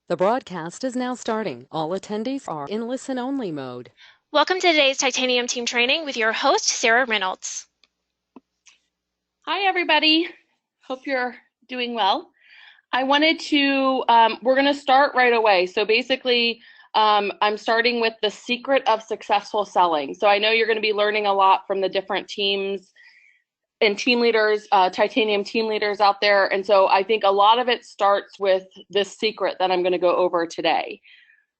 The broadcast is now starting. All attendees are in listen-only mode. Welcome to today's Titanium Team Training with your host, Sarah Reynolds. Hi, everybody. Hope you're doing well. I wanted to, we're going to start right away. So basically, I'm starting with the secret of successful selling. So I know you're going to be learning a lot from the different teams and team leaders, Titanium team leaders out there. And so I think a lot of it starts with this secret that I'm going to go over today.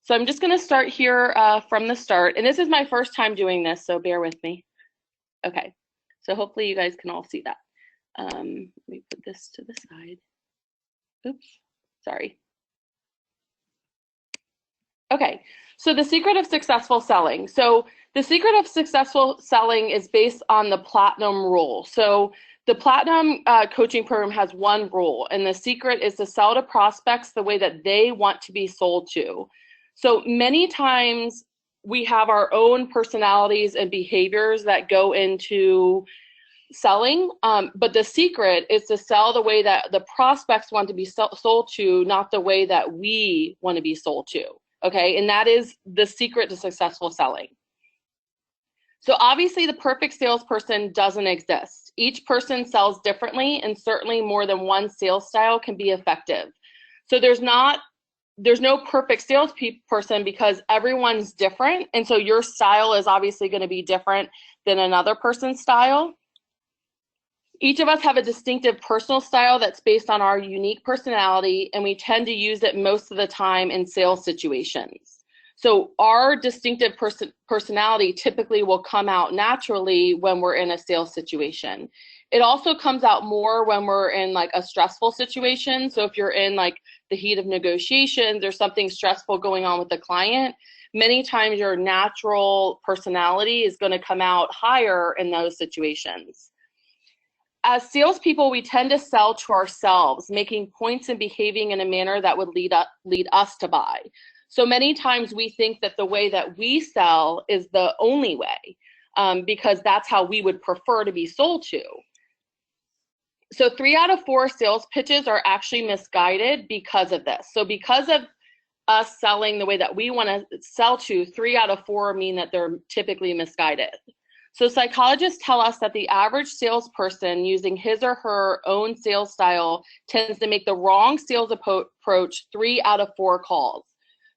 So I'm just going to start here from the start. And this is my first time doing this, so bear with me. Okay, so hopefully you guys can all see that. Let me put this to the side. Oops, sorry. Okay, so the secret of successful selling. So the secret of successful selling is based on the platinum rule. So the platinum coaching program has one rule, and the secret is to sell to prospects the way that they want to be sold to. So many times we have our own personalities and behaviors that go into selling, but the secret is to sell the way that the prospects want to be sold to, not the way that we want to be sold to. Okay, and that is the secret to successful selling. So obviously the perfect salesperson doesn't exist. Each person sells differently, and certainly more than one sales style can be effective. So there's no perfect salesperson because everyone's different, and so your style is obviously going to be different than another person's style. Each of us have a distinctive personal style that's based on our unique personality, and we tend to use it most of the time in sales situations. So our distinctive personality typically will come out naturally when we're in a sales situation. It also comes out more when we're in like a stressful situation. So if you're in like the heat of negotiations or something stressful going on with the client, many times your natural personality is going to come out higher in those situations. As salespeople, we tend to sell to ourselves, making points and behaving in a manner that would lead us to buy. So many times we think that the way that we sell is the only way, because that's how we would prefer to be sold to. So 3 out of 4 sales pitches are actually misguided because of this. So because of us selling the way that we want to sell to, 3 out of 4 mean that they're typically misguided. So psychologists tell us that the average salesperson using his or her own sales style tends to make the wrong sales approach 3 out of 4 calls.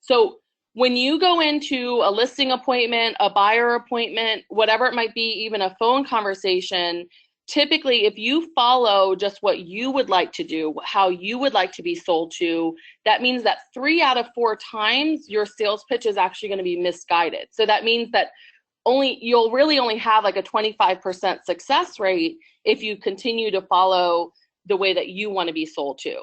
So when you go into a listing appointment, a buyer appointment, whatever it might be, even a phone conversation, typically if you follow just what you would like to do, how you would like to be sold to, that means that 3 out of 4 times your sales pitch is actually going to be misguided. So that means that you'll really only have like a 25% success rate if you continue to follow the way that you want to be sold to.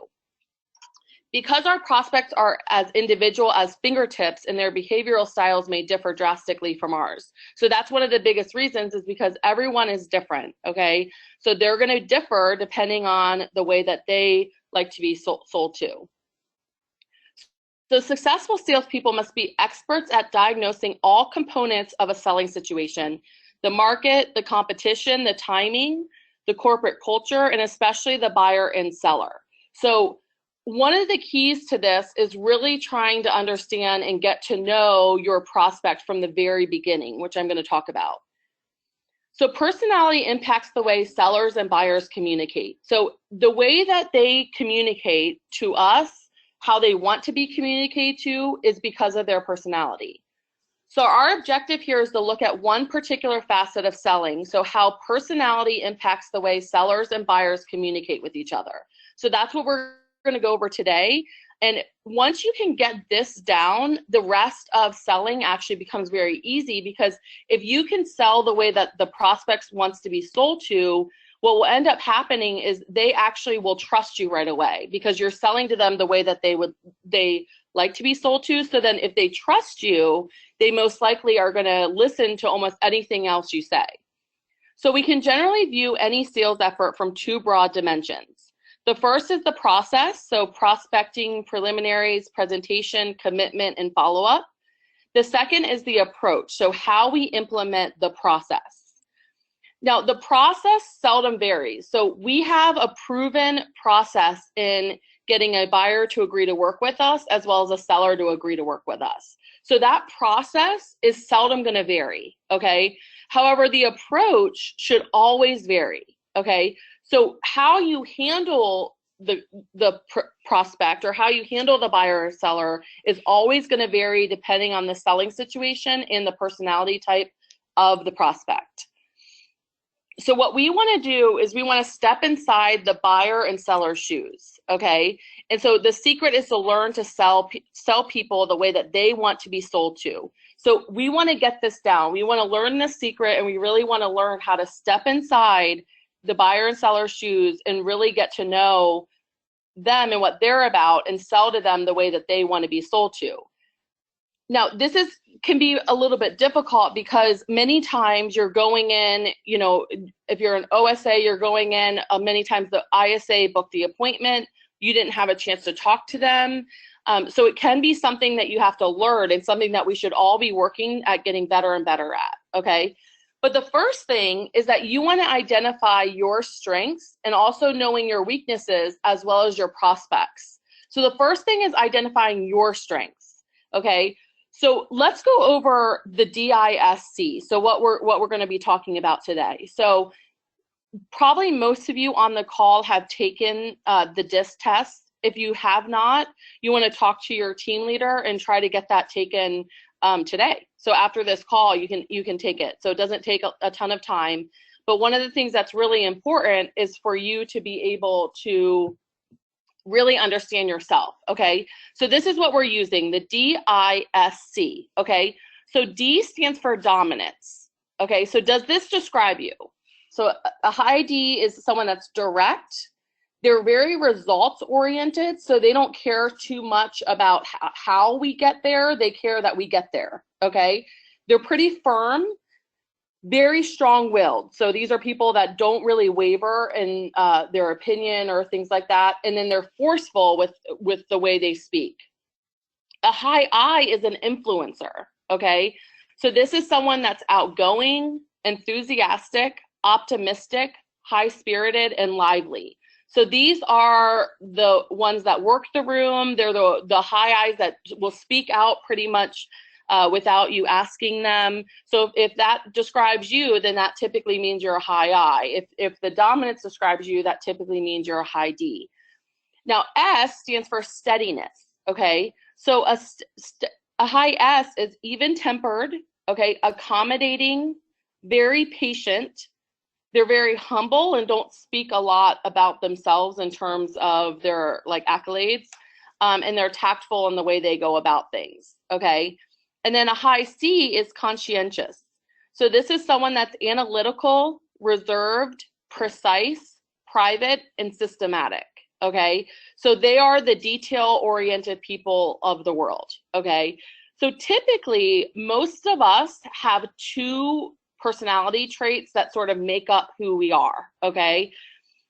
Because our prospects are as individual as fingertips and their behavioral styles may differ drastically from ours. So that's one of the biggest reasons, is because everyone is different, okay? So they're going to differ depending on the way that they like to be sold to. So successful salespeople must be experts at diagnosing all components of a selling situation: the market, the competition, the timing, the corporate culture, and especially the buyer and seller. So one of the keys to this is really trying to understand and get to know your prospect from the very beginning, which I'm going to talk about. So personality impacts the way sellers and buyers communicate. So the way that they communicate to us, how they want to be communicated to, is because of their personality. So our objective here is to look at one particular facet of selling, so how personality impacts the way sellers and buyers communicate with each other. So that's what we're going to go over today. And once you can get this down, the rest of selling actually becomes very easy, because if you can sell the way that the prospects wants to be sold to, what will end up happening is they actually will trust you right away, because you're selling to them the way that they like to be sold to. So then if they trust you, they most likely are going to listen to almost anything else you say. So we can generally view any sales effort from 2 broad dimensions. The first is the process, so prospecting, preliminaries, presentation, commitment, and follow-up. The second is the approach, so how we implement the process. Now, the process seldom varies. So we have a proven process in getting a buyer to agree to work with us as well as a seller to agree to work with us. So that process is seldom going to vary, okay? However, the approach should always vary, okay? So how you handle the prospect or how you handle the buyer or seller is always going to vary depending on the selling situation and the personality type of the prospect. So what we want to do is we want to step inside the buyer and seller's shoes, okay? And so the secret is to learn to sell people the way that they want to be sold to. So we want to get this down. We want to learn this secret, and we really want to learn how to step inside the buyer and seller's shoes and really get to know them and what they're about and sell to them the way that they want to be sold to. Now, this can be a little bit difficult because many times you're going in, you know, if you're an OSA, you're going in, many times the ISA booked the appointment, you didn't have a chance to talk to them. So it can be something that you have to learn and something that we should all be working at getting better and better at, okay? But the first thing is that you want to identify your strengths and also knowing your weaknesses as well as your prospects. So the first thing is identifying your strengths, okay? So let's go over the DISC. So what we're going to be talking about today. So probably most of you on the call have taken the DISC test. If you have not, you want to talk to your team leader and try to get that taken today. So after this call, you can take it. So it doesn't take a ton of time. But one of the things that's really important is for you to be able to really understand yourself, okay? So this is what we're using, the DISC, okay? So D stands for dominance, okay? So does this describe you? So a high D is someone that's direct. They're very results oriented, so they don't care too much about how we get there. They care that we get there, okay? They're pretty firm, very strong-willed. So these are people that don't really waver in their opinion or things like that. And then they're forceful with the way they speak. A high I is an influencer, okay? So this is someone that's outgoing, enthusiastic, optimistic, high-spirited, and lively. So these are the ones that work the room. They're the high I's that will speak out pretty much without you asking them. So if that describes you, then that typically means you're a high I. If the dominance describes you, that typically means you're a high D. Now, S stands for steadiness, okay? So a high S is even-tempered, okay, accommodating, very patient. They're very humble and don't speak a lot about themselves in terms of their accolades, and they're tactful in the way they go about things, okay? And then a high C is conscientious. So this is someone that's analytical, reserved, precise, private, and systematic, okay? So they are the detail-oriented people of the world, okay? So typically, most of us have two personality traits that sort of make up who we are, okay?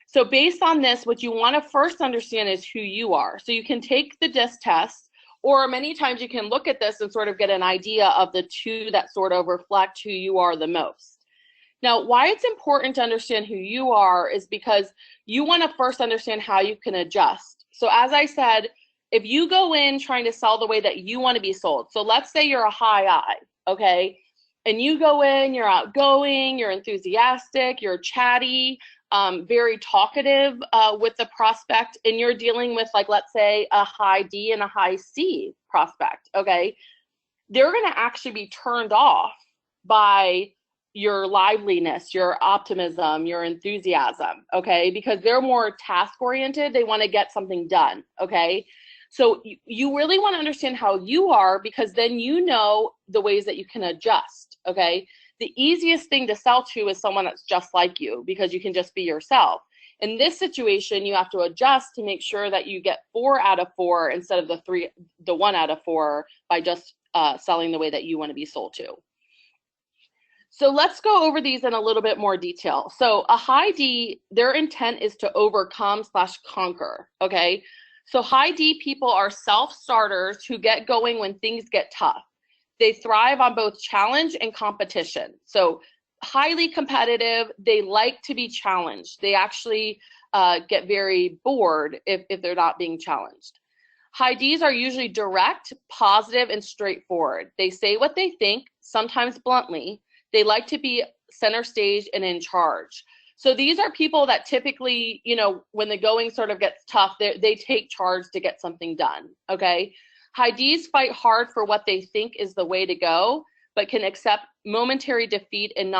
So based on this, what you want to first understand is who you are. So you can take the DISC test, or many times you can look at this and sort of get an idea of the two that sort of reflect who you are the most. Now, why it's important to understand who you are is because you want to first understand how you can adjust. So as I said, if you go in trying to sell the way that you want to be sold, so let's say you're a high I, okay? And you go in, you're outgoing, you're enthusiastic, you're chatty, very talkative with the prospect, and you're dealing with, let's say, a high D and a high C prospect, okay? They're going to actually be turned off by your liveliness, your optimism, your enthusiasm, okay? Because they're more task-oriented. They want to get something done, okay? So you really want to understand how you are, because then you know the ways that you can adjust, okay? The easiest thing to sell to is someone that's just like you, because you can just be yourself. In this situation, you have to adjust to make sure that you get 4 out of 4 instead of the 1 out of 4 by just selling the way that you want to be sold to. So let's go over these in a little bit more detail. So a high D, their intent is to overcome/conquer, okay? So high D people are self-starters who get going when things get tough. They thrive on both challenge and competition. So highly competitive, they like to be challenged. They actually get very bored if they're not being challenged. High Ds are usually direct, positive, and straightforward. They say what they think, sometimes bluntly. They like to be center stage and in charge. So these are people that typically, when the going sort of gets tough, they take charge to get something done, okay? High Ds fight hard for what they think is the way to go, but can accept momentary defeat and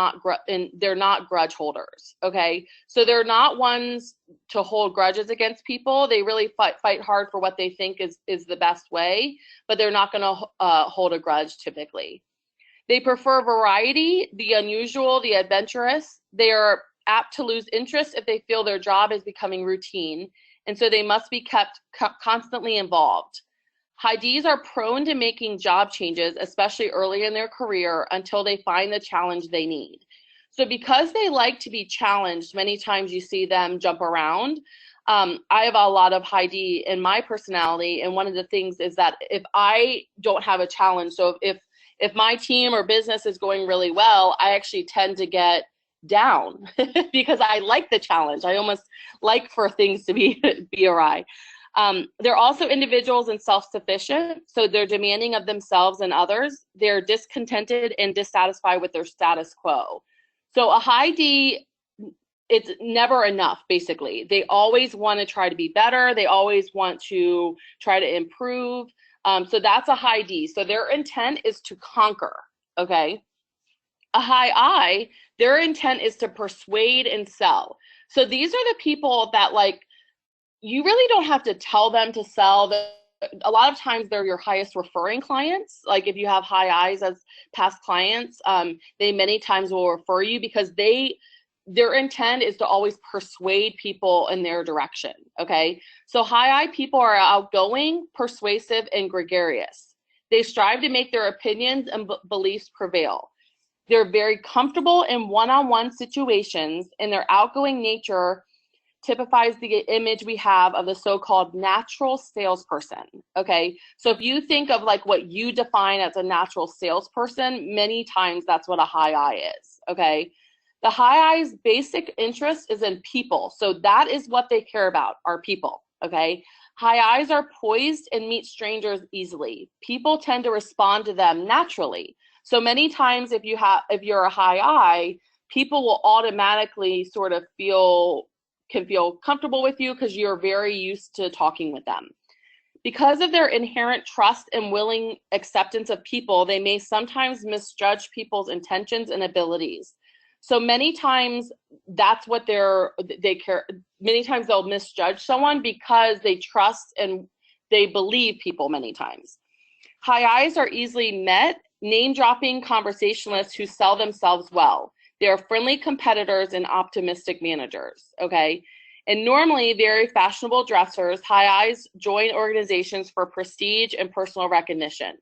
they're not grudge holders, okay? So they're not ones to hold grudges against people. They really fight hard for what they think is the best way, but they're not gonna hold a grudge typically. They prefer variety, the unusual, the adventurous. They are apt to lose interest if they feel their job is becoming routine, and so they must be kept constantly involved. High Ds are prone to making job changes, especially early in their career, until they find the challenge they need. So because they like to be challenged, many times you see them jump around. I have a lot of High D in my personality, and one of the things is that if I don't have a challenge, so if my team or business is going really well, I actually tend to get down because I like the challenge. I almost like for things to be awry. They're also individuals and self-sufficient, so they're demanding of themselves and others. They're discontented and dissatisfied with their status quo. So a High D, it's never enough, basically. They always want to try to be better. They always want to try to improve. So that's a High D. So their intent is to conquer, okay? A High I, their intent is to persuade and sell. So these are the people that, like, you really don't have to tell them to sell. A lot of times they're your highest referring clients. Like if you have High Is as past clients, they many times will refer you because their intent is to always persuade people in their direction, okay? So High I people are outgoing, persuasive, and gregarious. They strive to make their opinions and beliefs prevail. They're very comfortable in one-on-one situations, and their outgoing nature typifies the image we have of the so-called natural salesperson, okay? So if you think of like what you define as a natural salesperson, many times that's what a High I is, okay? The High I's basic interest is in people. So that is what they care about, are people, okay? High I's are poised and meet strangers easily. People tend to respond to them naturally. So many times if you're a High I, people will automatically sort of can feel comfortable with you because you're very used to talking with them. Because of their inherent trust and willing acceptance of people, they may sometimes misjudge people's intentions and abilities. So many times that's what they care. Many times they'll misjudge someone because they trust and they believe people many times. High Is are easily met, name-dropping conversationalists who sell themselves well. They are friendly competitors and optimistic managers, okay? And normally very fashionable dressers, High Is join organizations for prestige and personal recognition.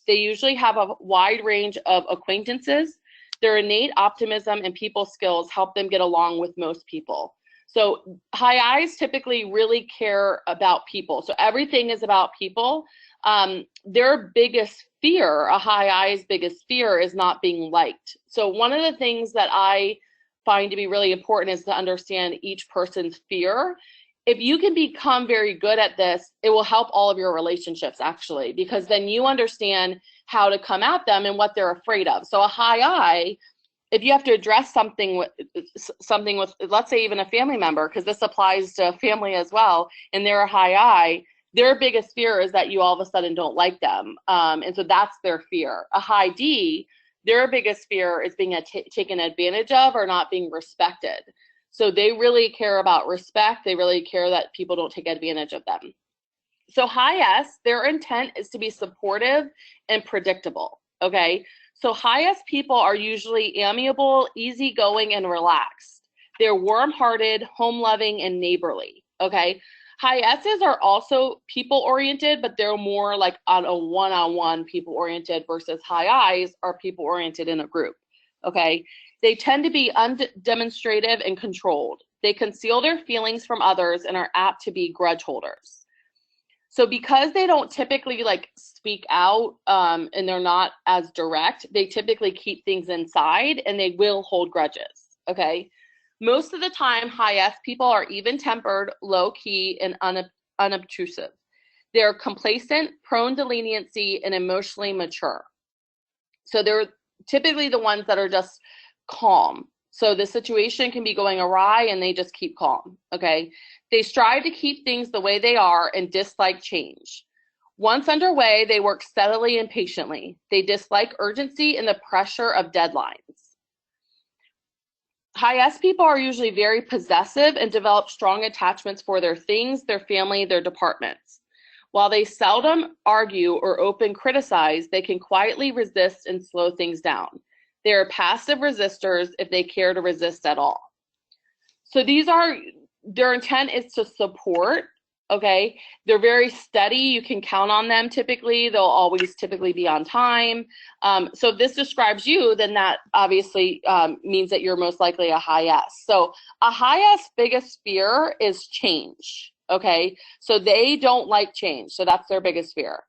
They usually have a wide range of acquaintances. Their innate optimism and people skills help them get along with most people. So High Is typically really care about people. So everything is about people. Their biggest fear, a High I's biggest fear, is not being liked. So one of the things that I find to be really important is to understand each person's fear. If you can become very good at this, it will help all of your relationships actually, because then you understand how to come at them and what they're afraid of. So a High I, if you have to address something with, let's say even a family member, because this applies to family as well, and they're a High I, their biggest fear is that you all of a sudden don't like them. And so that's their fear. A High D, their biggest fear is being taken advantage of or not being respected. So they really care about respect. They really care that people don't take advantage of them. So High S, their intent is to be supportive and predictable, okay? So High S people are usually amiable, easygoing, and relaxed. They're warm-hearted, home-loving, and neighborly, okay? High S's are also people-oriented, but they're more like on a one-on-one people-oriented versus High Is are people-oriented in a group, okay? They tend to be undemonstrative and controlled. They conceal their feelings from others and are apt to be grudge holders. So because they don't typically like speak out and they're not as direct, they typically keep things inside and they will hold grudges, okay? Most of the time, high S people are even-tempered, low-key, and unobtrusive. They're complacent, prone to leniency, and emotionally mature. So they're typically the ones that are just calm. So the situation can be going awry and they just keep calm, okay? They strive to keep things the way they are and dislike change. Once underway, they work steadily and patiently. They dislike urgency and the pressure of deadlines. High S people are usually very possessive and develop strong attachments for their things, their family, their departments. While they seldom argue or open criticize, they can quietly resist and slow things down. They are passive resistors if they care to resist at all. So their intent is to support, okay? They're very steady. You can count on them typically. They'll always typically be on time. So if this describes you, then that obviously means that you're most likely a high S. So a high S biggest fear is change, okay? So they don't like change. So that's their biggest fear.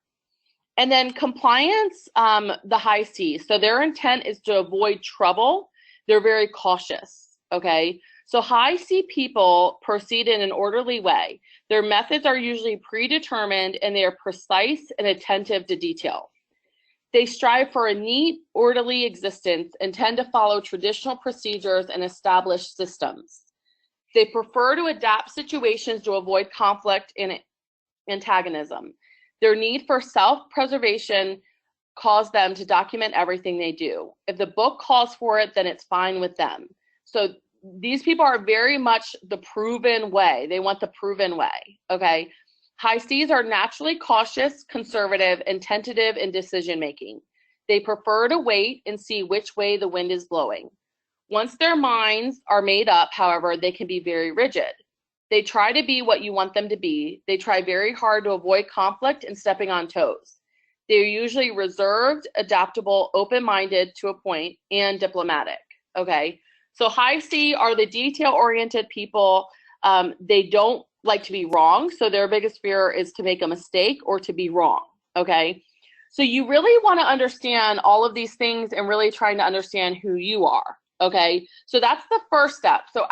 And then compliance, the high C. So their intent is to avoid trouble. They're very cautious, okay? So high C people proceed in an orderly way. Their methods are usually predetermined and they are precise and attentive to detail. They strive for a neat, orderly existence and tend to follow traditional procedures and established systems. They prefer to adapt situations to avoid conflict and antagonism. Their need for self-preservation cause them to document everything they do. If the book calls for it, then it's fine with them. So these people are very much the proven way. They want the proven way, okay? High Cs are naturally cautious, conservative, and tentative in decision-making. They prefer to wait and see which way the wind is blowing. Once their minds are made up, however, they can be very rigid. They try to be what you want them to be. They try very hard to avoid conflict and stepping on toes. They're usually reserved, adaptable, open-minded to a point, and diplomatic, okay? So high C are the detail-oriented people. They don't like to be wrong, so their biggest fear is to make a mistake or to be wrong, okay? So you really want to understand all of these things and really trying to understand who you are, okay? So that's the first step. So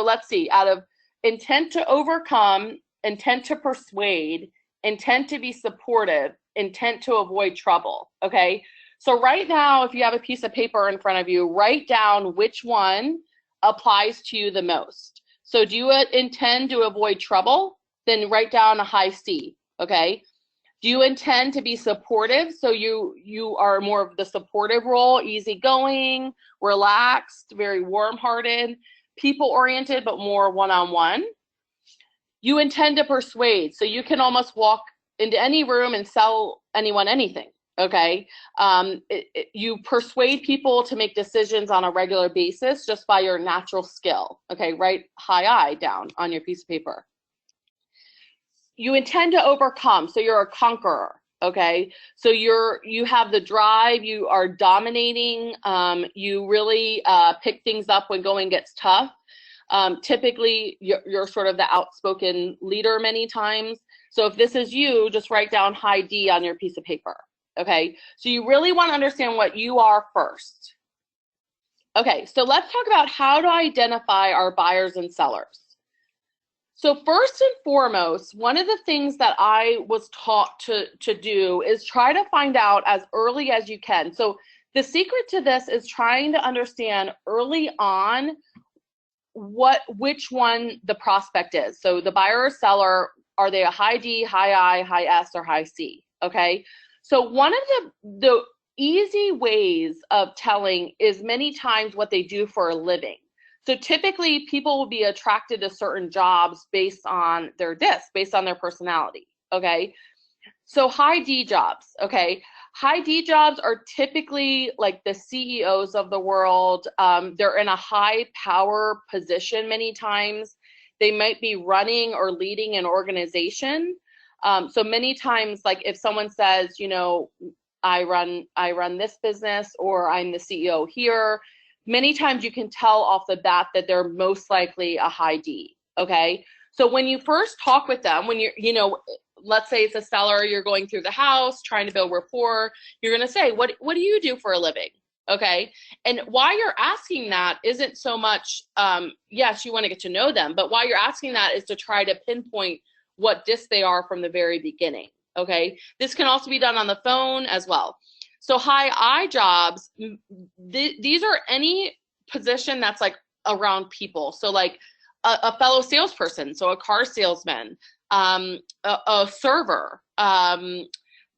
let's see, out of intent to overcome, intent to persuade, intent to be supportive, intent to avoid trouble, okay? So right now, if you have a piece of paper in front of you, write down which one applies to you the most. So do you intend to avoid trouble? Then write down a high C, okay? Do you intend to be supportive? So you are more of the supportive role, easygoing, relaxed, very warm-hearted, people-oriented, but more one-on-one. You intend to persuade. So you can almost walk into any room and sell anyone anything, okay? You persuade people to make decisions on a regular basis just by your natural skill, okay? Write high I down on your piece of paper. You intend to overcome, so you're a conqueror, okay? So you have the drive, you are dominating, you really pick things up when going gets tough. Typically, you're sort of the outspoken leader many times. So if this is you, just write down high D on your piece of paper, okay? So you really want to understand what you are first. Okay, so let's talk about how to identify our buyers and sellers. So first and foremost, one of the things that I was taught to do is try to find out as early as you can. So the secret to this is trying to understand early on which one the prospect is. So the buyer or seller, are they a high D, high I, high S, or high C, okay? So one of the easy ways of telling is many times what they do for a living. So typically people will be attracted to certain jobs based on their disc, based on their personality, okay? So high D jobs, okay? High D jobs are typically like the CEOs of the world. They're in a high power position many times. They might be running or leading an organization. So many times, like if someone says, you know, I run this business, or I'm the CEO here, many times you can tell off the bat that they're most likely a high D, okay? So when you first talk with them, when let's say it's a seller, you're going through the house, trying to build rapport, you're gonna say, what do you do for a living? Okay. And why you're asking that isn't so much, yes, you want to get to know them, but why you're asking that is to try to pinpoint what disc they are from the very beginning. Okay. This can also be done on the phone as well. So high I jobs, these are any position that's like around people. So like a fellow salesperson, so a car salesman, a server,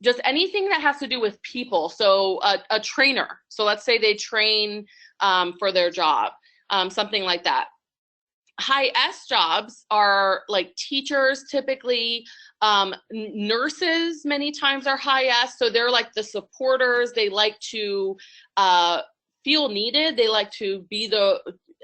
just anything that has to do with people. So a trainer. So let's say they train for their job, something like that. High S jobs are like teachers typically, nurses many times are high S. So they're like the supporters. They like to feel needed. They like to be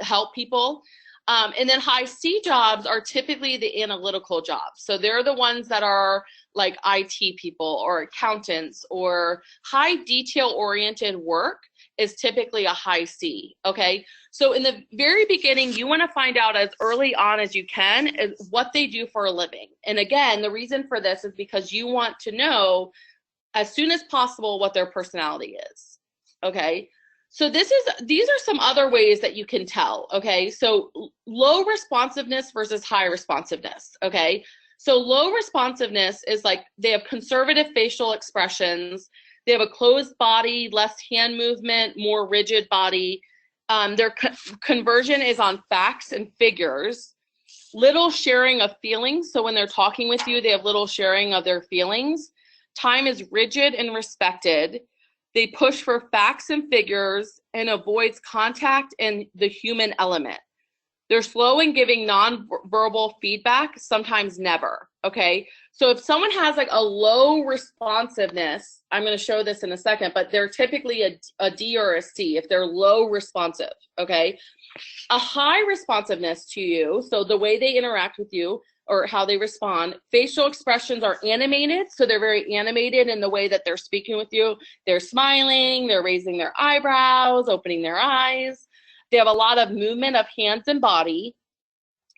help people. And then high C jobs are typically the analytical jobs. So they're the ones that are like IT people or accountants, or high detail oriented work is typically a high C. Okay. So in the very beginning, you want to find out as early on as you can is what they do for a living. And again, the reason for this is because you want to know as soon as possible what their personality is. Okay. So these are some other ways that you can tell. Okay. So low responsiveness versus high responsiveness. Okay. So low responsiveness is like they have conservative facial expressions. They have a closed body, less hand movement, more rigid body. Their conversion is on facts and figures. Little sharing of feelings. So when they're talking with you, they have little sharing of their feelings. Time is rigid and respected. They push for facts and figures and avoids contact and the human element. They're slow in giving nonverbal feedback, sometimes never, okay? So if someone has like a low responsiveness, I'm gonna show this in a second, but they're typically a D or a C if they're low responsive, okay? A high responsiveness to you, so the way they interact with you or how they respond, facial expressions are animated, so they're very animated in the way that they're speaking with you. They're smiling, they're raising their eyebrows, opening their eyes. They have a lot of movement of hands and body.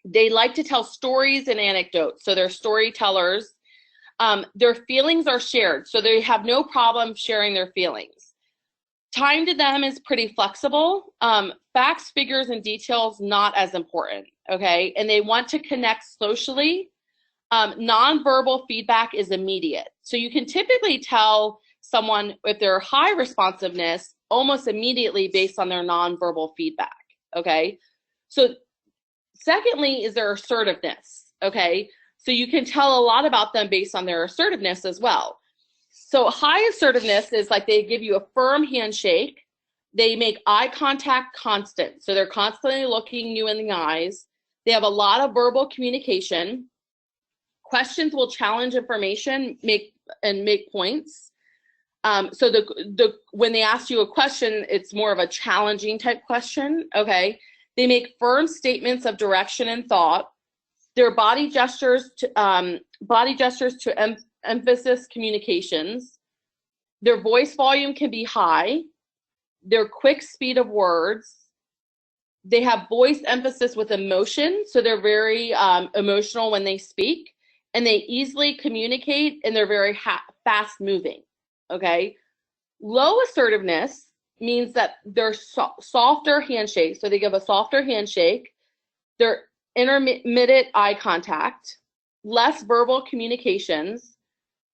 They like to tell stories and anecdotes, so they're storytellers. Their feelings are shared, so they have no problem sharing their feelings. Time to them is pretty flexible. Facts, figures, and details, not as important, okay? And they want to connect socially. Nonverbal feedback is immediate. So you can typically tell someone if they're high responsiveness almost immediately based on their nonverbal feedback, okay? So secondly is their assertiveness, okay? So you can tell a lot about them based on their assertiveness as well. So high assertiveness is like they give you a firm handshake. They make eye contact constant. So they're constantly looking you in the eyes. They have a lot of verbal communication. Questions will challenge information, make points. So when they ask you a question, it's more of a challenging type question, okay? They make firm statements of direction and thought. Their body gestures to emphasis communications. Their voice volume can be high. Their quick speed of words. They have voice emphasis with emotion, so they're very emotional when they speak, and they easily communicate, and they're very fast moving. Okay, low assertiveness means that they're softer handshake. So they give a softer handshake. They're intermittent eye contact, less verbal communications.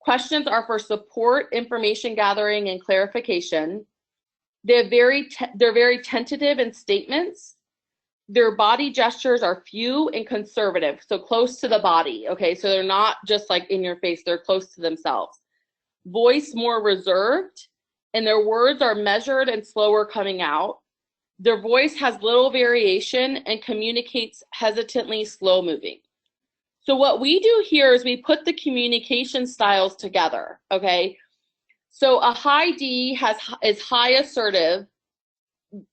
Questions are for support, information gathering, and clarification. They're very tentative in statements. Their body gestures are few and conservative, so close to the body. Okay, so they're not just like in your face, they're close to themselves. Voice more reserved, and their words are measured and slower coming out. Their voice has little variation and communicates hesitantly, slow moving. So what we do here is we put the communication styles together, okay? So a high D is high assertive,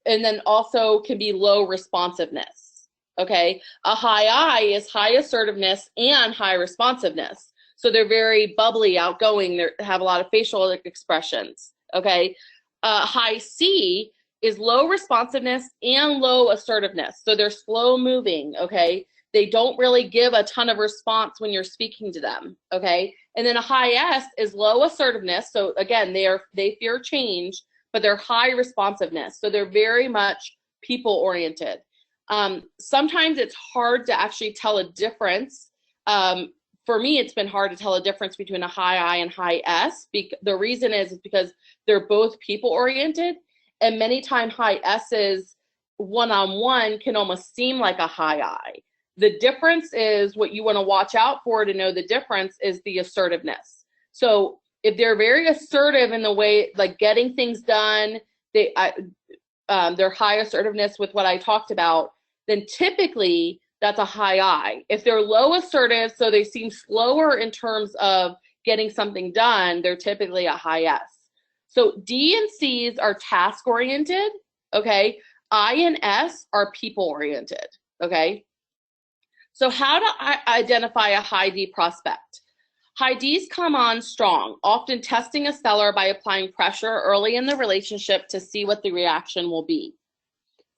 and then also can be low responsiveness, okay? A high I is high assertiveness and high responsiveness. So they're very bubbly, outgoing, they have a lot of facial expressions, okay? High C is low responsiveness and low assertiveness. So they're slow moving, okay? They don't really give a ton of response when you're speaking to them, okay? And then a high S is low assertiveness. So again, they fear change, but they're high responsiveness. So they're very much people oriented. Sometimes it's hard to actually tell a difference. For me, it's been hard to tell a difference between a high I and high S. The reason is because they're both people oriented, and many times high S's one-on-one can almost seem like a high I. The difference is, what you want to watch out for to know the difference is the assertiveness. So if they're very assertive in the way, like getting things done, their high assertiveness with what I talked about, then typically that's a high I. If they're low assertive, so they seem slower in terms of getting something done, they're typically a high S. So D and C's are task oriented, okay? I and S are people oriented, okay? So how to identify a high D prospect? High Ds come on strong, often testing a seller by applying pressure early in the relationship to see what the reaction will be.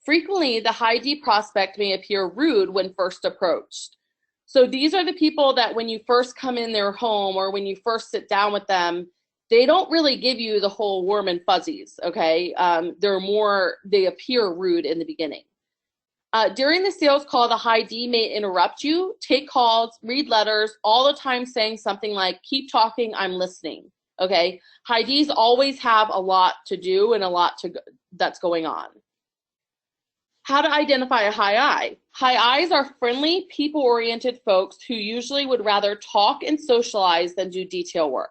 Frequently, the high D prospect may appear rude when first approached. So these are the people that when you first come in their home or when you first sit down with them, they don't really give you the whole warm and fuzzies, okay? They appear rude in the beginning. During the sales call, the high D may interrupt you, take calls, read letters, all the time saying something like, keep talking, I'm listening, okay? High Ds always have a lot to do and a lot that's going on. How to identify a high I. High Is are friendly, people-oriented folks who usually would rather talk and socialize than do detail work.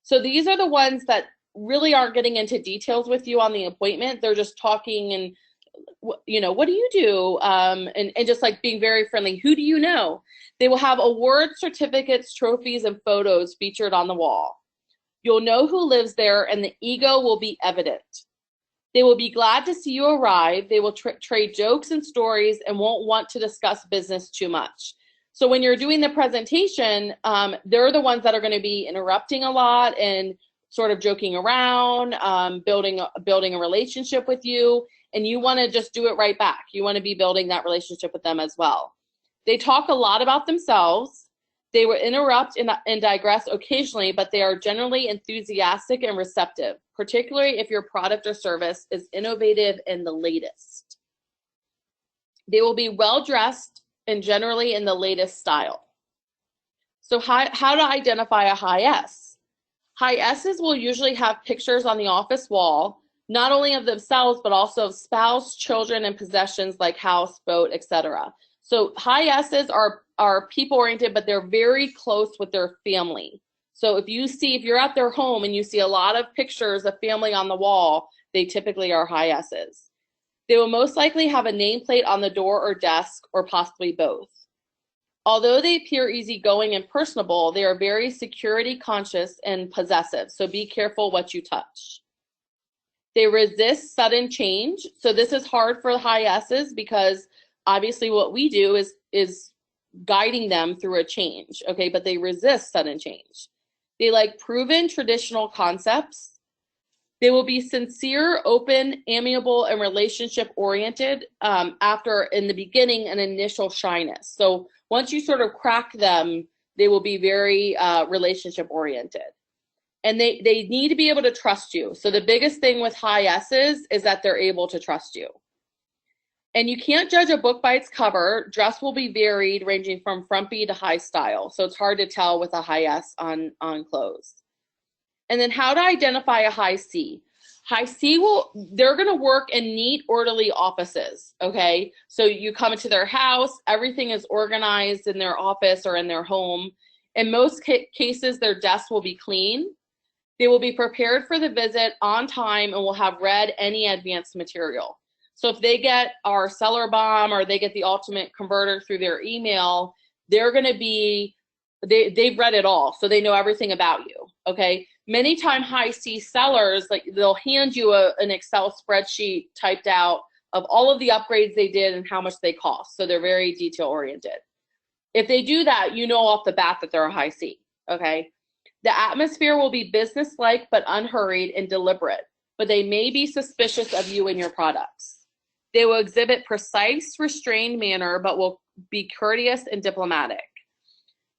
So these are the ones that really aren't getting into details with you on the appointment. They're just talking and, you know, what do you do? And just like being very friendly. Who do you know? They will have awards, certificates, trophies, and photos featured on the wall. You'll know who lives there, and the ego will be evident. They will be glad to see you arrive. They will trade jokes and stories and won't want to discuss business too much. So when you're doing the presentation, they're the ones that are going to be interrupting a lot and sort of joking around, building a relationship with you, and you want to just do it right back. You want to be building that relationship with them as well. They talk a lot about themselves. They will interrupt and digress occasionally, but they are generally enthusiastic and receptive, particularly if your product or service is innovative and the latest. They will be well-dressed and generally in the latest style. So how to identify a high S? High S's will usually have pictures on the office wall, not only of themselves, but also of spouse, children, and possessions like house, boat, etc. So high S's are people-oriented, but they're very close with their family. So if you're at their home and you see a lot of pictures of family on the wall, they typically are high S's. They will most likely have a nameplate on the door or desk, or possibly both. Although they appear easygoing and personable, they are very security conscious and possessive, so be careful what you touch. They resist sudden change. So this is hard for high S's because obviously what we do is guiding them through a change, okay? But they resist sudden change. They like proven traditional concepts. They will be sincere, open, amiable, and relationship-oriented after, in the beginning, an initial shyness. So once you sort of crack them, they will be very relationship-oriented. And they need to be able to trust you. So the biggest thing with high S's is that they're able to trust you. And you can't judge a book by its cover. Dress will be varied, ranging from frumpy to high style. So it's hard to tell with a high S on clothes. And then how to identify a high C. High C they're going to work in neat, orderly offices, okay? So you come into their house, everything is organized in their office or in their home. In most cases, their desk will be clean. They will be prepared for the visit on time and will have read any advanced material. So if they get our seller bomb or they get the ultimate converter through their email, they're going to be, they've read it all, so they know everything about you, okay? Many times high C sellers, like they'll hand you an Excel spreadsheet typed out of all of the upgrades they did and how much they cost. So they're very detail oriented. If they do that, you know off the bat that they're a high C, okay? The atmosphere will be businesslike but unhurried and deliberate, but they may be suspicious of you and your products. They will exhibit precise, restrained manner, but will be courteous and diplomatic.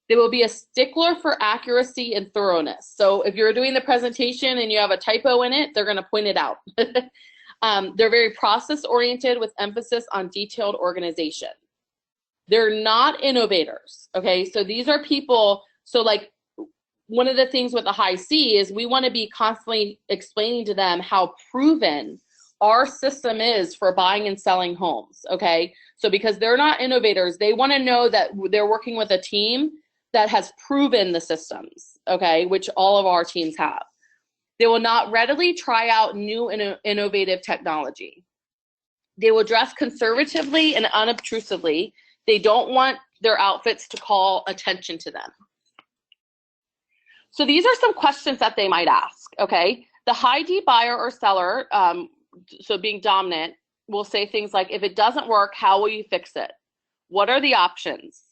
They will be a stickler for accuracy and thoroughness. So if you're doing the presentation and you have a typo in it, they're going to point it out. They're very process-oriented with emphasis on detailed organization. They're not innovators, okay? So these are people, so like one of the things with the high C is we want to be constantly explaining to them how proven our system is for buying and selling homes, okay? So because they're not innovators, they want to know that they're working with a team that has proven the systems, okay, which all of our teams have. They will not readily try out new innovative technology. They will dress conservatively and unobtrusively. They don't want their outfits to call attention to them. So these are some questions that they might ask, okay? The high D buyer or seller, so being dominant, will say things like, if it doesn't work, how will you fix it? What are the options?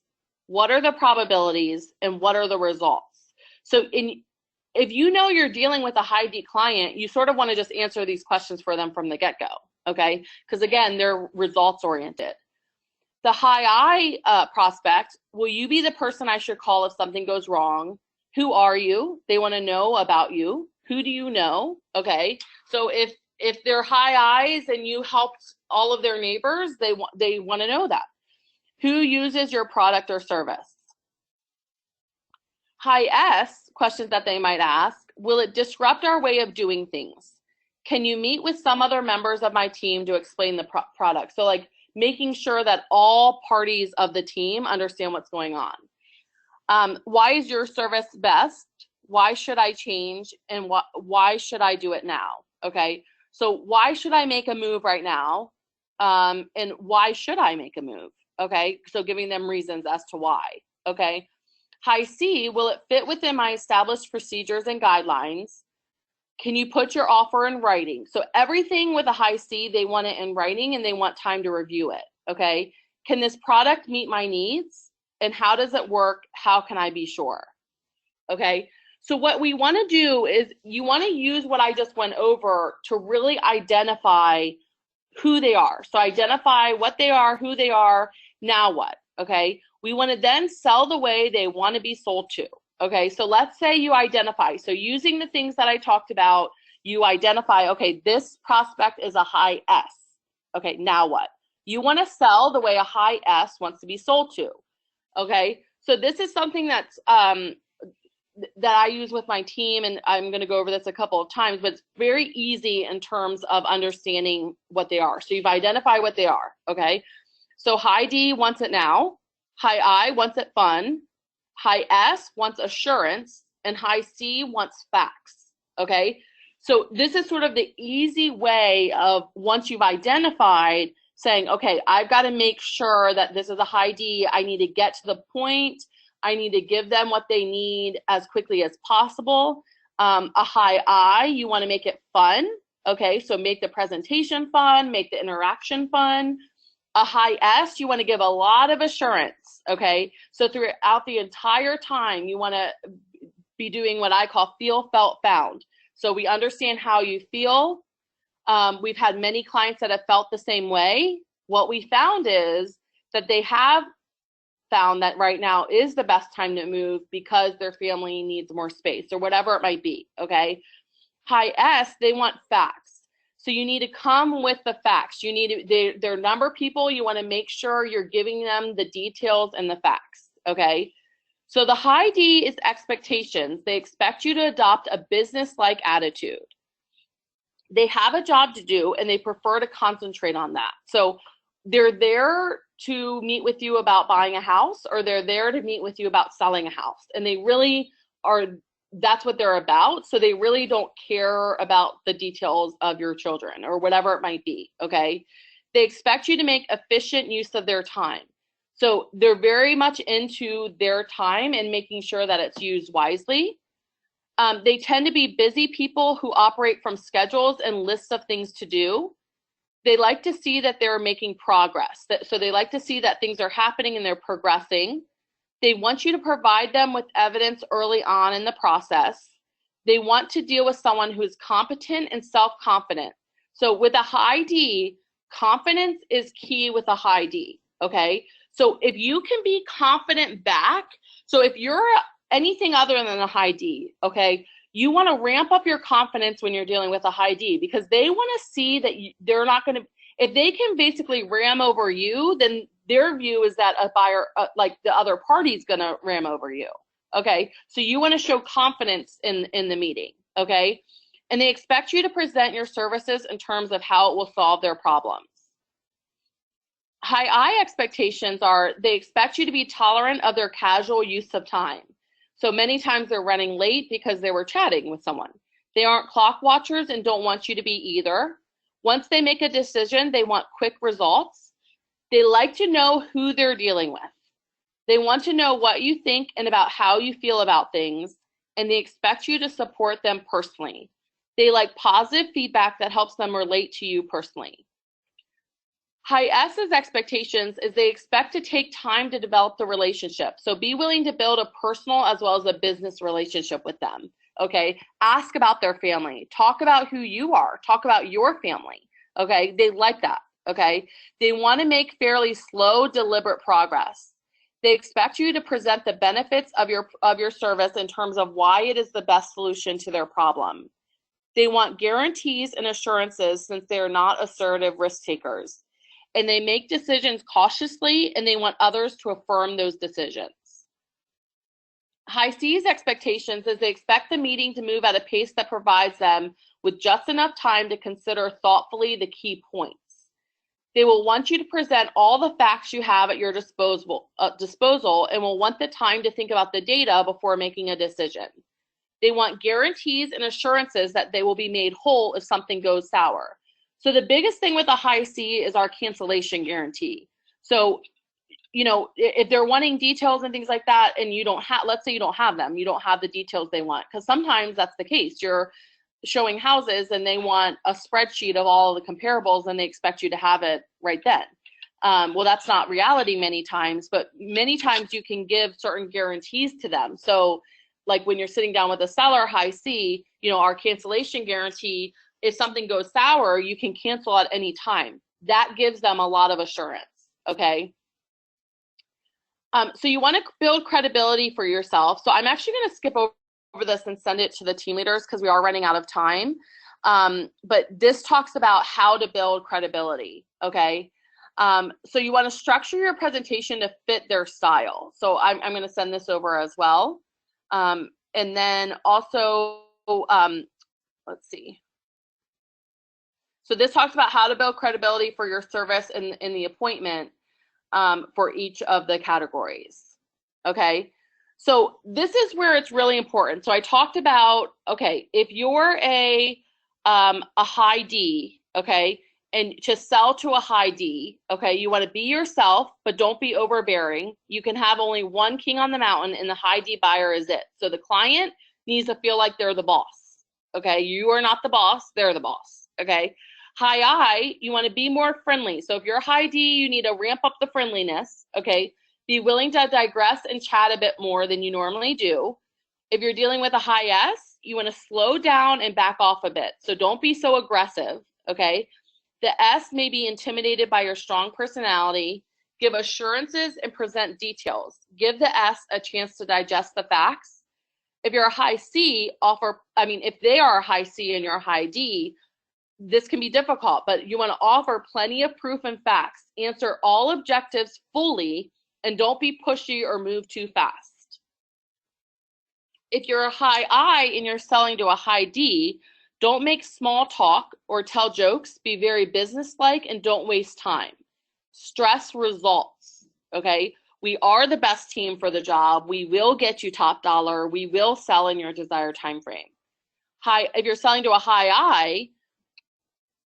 What are the probabilities? And what are the results? So if you know you're dealing with a high D client, you sort of want to just answer these questions for them from the get-go, okay? Because again, they're results oriented. The high I prospect, will you be the person I should call if something goes wrong? Who are you? They want to know about you. Who do you know? Okay. So if they're high I's and you helped all of their neighbors, they want to know that. Who uses your product or service? High S, questions that they might ask, will it disrupt our way of doing things? Can you meet with some other members of my team to explain the product? So like making sure that all parties of the team understand what's going on. Why is your service best? Why should I change? And why should I do it now? Okay, so why should I make a move right now? And why should I make a move? Okay, so giving them reasons as to why. Okay, high C, will it fit within my established procedures and guidelines? Can you put your offer in writing? So everything with a high C, they want it in writing and they want time to review it. Okay, can this product meet my needs? And how does it work? How can I be sure? Okay, so what we want to do is you want to use what I just went over to really identify who they are. So identify what they are, who they are, now what, okay? We want to then sell the way they want to be sold to, okay? So let's say you identify. So using the things that I talked about, you identify, okay, this prospect is a high S. Okay, now what? You want to sell the way a high S wants to be sold to. Okay, so this is something that's that I use with my team, and I'm going to go over this a couple of times, but it's very easy in terms of understanding what they are. So you've identified what they are, okay? So high D wants it now, high I wants it fun, high S wants assurance, and high C wants facts, okay? So this is sort of the easy way of, once you've identified, saying, okay, I've got to make sure that this is a high D. I need to get to the point. I need to give them what they need as quickly as possible. A high I, you want to make it fun. Okay, so make the presentation fun, make the interaction fun. A high S, you want to give a lot of assurance. Okay, so throughout the entire time, you want to be doing what I call feel, felt, found. So we understand how you feel. We've had many clients that have felt the same way. What we found is that they have found that right now is the best time to move because their family needs more space or whatever it might be, okay? High S, they want facts. So you need to come with the facts. You need to, they're number people. You want to make sure you're giving them the details and the facts, okay? So the high D is expectations. They expect you to adopt a business-like attitude. They have a job to do and they prefer to concentrate on that. So they're there to meet with you about buying a house, or they're there to meet with you about selling a house. And they really are, that's what they're about. So they really don't care about the details of your children or whatever it might be, okay? They expect you to make efficient use of their time. So they're very much into their time and making sure that it's used wisely. They tend to be busy people who operate from schedules and lists of things to do. They like to see that they're making progress. So they like to see that things are happening and they're progressing. They want you to provide them with evidence early on in the process. They want to deal with someone who's competent and self-confident. So with a high D, confidence is key with a high D, okay? So if you can be confident back, So if you're anything other than a high D, okay, you want to ramp up your confidence when you're dealing with a high D, because they want to see that they're not going to, if they can basically ram over you, then their view is that a buyer, like the other party's going to ram over you. Okay, so you want to show confidence in the meeting. Okay, and they expect you to present your services in terms of how it will solve their problems. High I expectations are they expect you to be tolerant of their casual use of time. So many times they're running late because they were chatting with someone. They aren't clock watchers and don't want you to be either. Once they make a decision, they want quick results. They like to know who they're dealing with. They want to know what you think and about how you feel about things, and they expect you to support them personally. They like positive feedback that helps them relate to you personally. High S's expectations is they expect to take time to develop the relationship. So be willing to build a personal as well as a business relationship with them. Okay, ask about their family, talk about who you are, talk about your family. Okay, they like that. Okay, they want to make fairly slow, deliberate progress. They expect you to present the benefits of your service in terms of why it is the best solution to their problem. They want guarantees and assurances since they are not assertive risk takers. And they make decisions cautiously, and they want others to affirm those decisions. High C's expectations is they expect the meeting to move at a pace that provides them with just enough time to consider thoughtfully the key points. They will want you to present all the facts you have at your disposal and will want the time to think about the data before making a decision. They want guarantees and assurances that they will be made whole if something goes sour. So the biggest thing with a high C is our cancellation guarantee. So, you know, if they're wanting details and things like that, and you don't have, let's say you don't have them, you don't have the details they want, because sometimes that's the case. You're showing houses and they want a spreadsheet of all the comparables and they expect you to have it right then. Well, that's not reality many times, but many times you can give certain guarantees to them. So like when you're sitting down with a seller, high C, you know, our cancellation guarantee, if something goes sour, you can cancel at any time. That gives them a lot of assurance, okay? So you want to build credibility for yourself. So I'm actually going to skip over this and send it to the team leaders because we are running out of time. But this talks about how to build credibility, okay? So you want to structure your presentation to fit their style. So I'm going to send this over as well. And then also, let's see. So this talks about how to build credibility for your service in the appointment for each of the categories, okay? So this is where it's really important. So I talked about, okay, if you're a high D, okay, and to sell to a high D, okay, you want to be yourself, but don't be overbearing. You can have only one king on the mountain, and the high D buyer is it. So the client needs to feel like they're the boss, okay? You are not the boss, they're the boss, okay? High I, you want to be more friendly. So if you're high D, you need to ramp up the friendliness, okay? Be willing to digress and chat a bit more than you normally do. If you're dealing with a high S, you want to slow down and back off a bit. So don't be so aggressive, okay? The S may be intimidated by your strong personality. Give assurances and present details. Give the S a chance to digest the facts. If you're a high C, if they are a high C and you're a high D, this can be difficult, but you want to offer plenty of proof and facts. Answer all objectives fully and don't be pushy or move too fast. If you're a high I and you're selling to a high D, don't make small talk or tell jokes. Be very businesslike and don't waste time. Stress results, okay? We are the best team for the job. We will get you top dollar. We will sell in your desired time frame. If you're selling to a high I,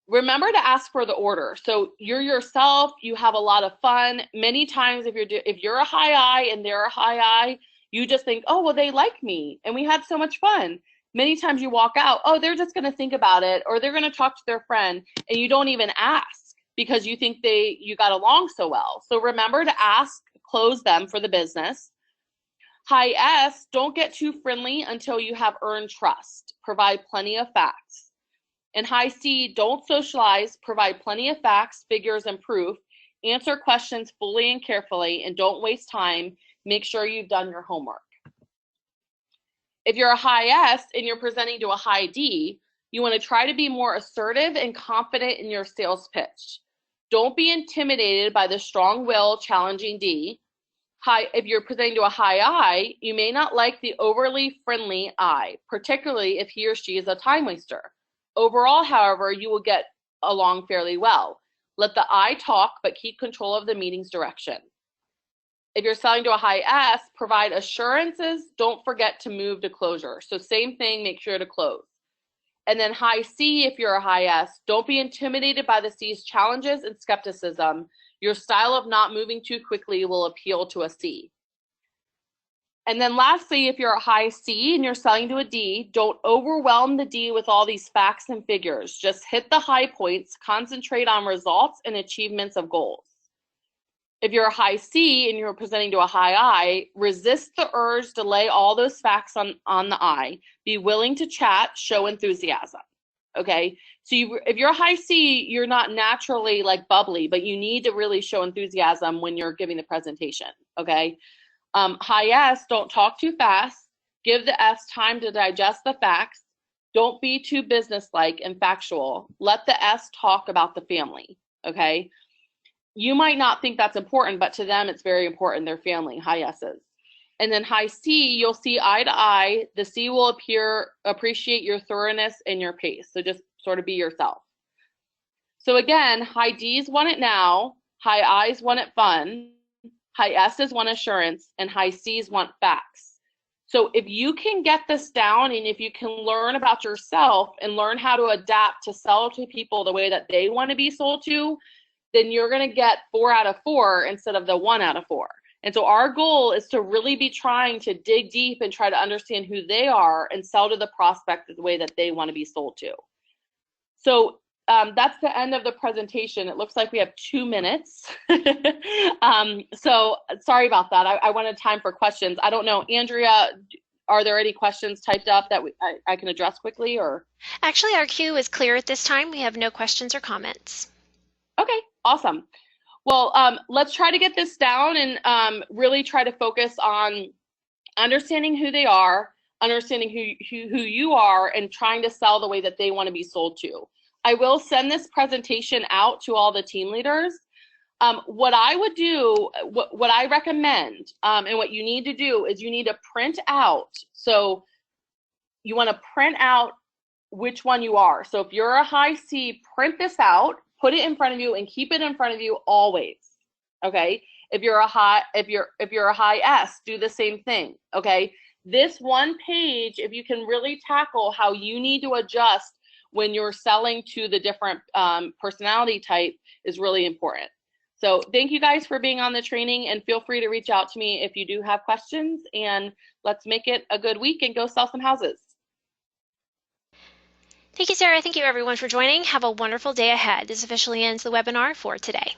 remember to ask for the order. So you're yourself, you have a lot of fun. Many times if you're a high I and they're a high I, you just think, oh, well, they like me and we had so much fun. Many times you walk out, oh, they're just going to think about it, or they're going to talk to their friend, and you don't even ask because you think you got along so well. So remember to ask, close them for the business. High S, don't get too friendly until you have earned trust. Provide plenty of facts. And high C, don't socialize, provide plenty of facts, figures, and proof. Answer questions fully and carefully, and don't waste time. make sure you've done your homework. If you're a high S and you're presenting to a high D, you want to try to be more assertive and confident in your sales pitch. Don't be intimidated by the strong-willed, challenging D. If you're presenting to a high I, you may not like the overly friendly I, particularly if he or she is a time waster. Overall, however, you will get along fairly well. Let the I talk, but keep control of the meeting's direction. If you're selling to a high S, provide assurances. Don't forget to move to closure. So same thing, make sure to close. And then high C, if you're a high S, don't be intimidated by the C's challenges and skepticism. Your style of not moving too quickly will appeal to a C. And then lastly, if you're a high C and you're selling to a D, don't overwhelm the D with all these facts and figures. Just hit the high points, concentrate on results and achievements of goals. If you're a high C and you're presenting to a high I, resist the urge to lay all those facts on the I. Be willing to chat, show enthusiasm. Okay, so if you're a high C, you're not naturally like bubbly, but you need to really show enthusiasm when you're giving the presentation. Okay, high S, don't talk too fast. Give the S time to digest the facts. Don't be too businesslike and factual. Let the S talk about the family. Okay. You might not think that's important, but to them, it's very important, their family, high S's. And then high C, you'll see eye to eye. The C will appreciate your thoroughness and your pace. So just sort of be yourself. So again, high D's want it now, high I's want it fun, high S's want assurance, and high C's want facts. So if you can get this down and if you can learn about yourself and learn how to adapt to sell to people the way that they want to be sold to, then you're going to get 4 out of 4 instead of the 1 out of 4. And so our goal is to really be trying to dig deep and try to understand who they are and sell to the prospect the way that they want to be sold to. So that's the end of the presentation. It looks like we have 2 minutes. So sorry about that. I wanted time for questions. I don't know, Andrea, are there any questions typed up that I can address quickly? Or Actually, our queue is clear at this time. We have no questions or comments. Okay, awesome. Well, let's try to get this down and really try to focus on understanding who they are, understanding who you are, and trying to sell the way that they want to be sold to. I will send this presentation out to all the team leaders. What I would do, what I recommend, and what you need to do is you need to print out. So you want to print out which one you are. So if you're a high C, print this out. Put it in front of you and keep it in front of you always. Okay. If you're a high S, do the same thing. Okay. This one page, if you can really tackle how you need to adjust when you're selling to the different personality type, is really important. So thank you guys for being on the training, and feel free to reach out to me if you do have questions, and let's make it a good week and go sell some houses. Thank you, Sarah. Thank you, everyone, for joining. Have a wonderful day ahead. This officially ends the webinar for today.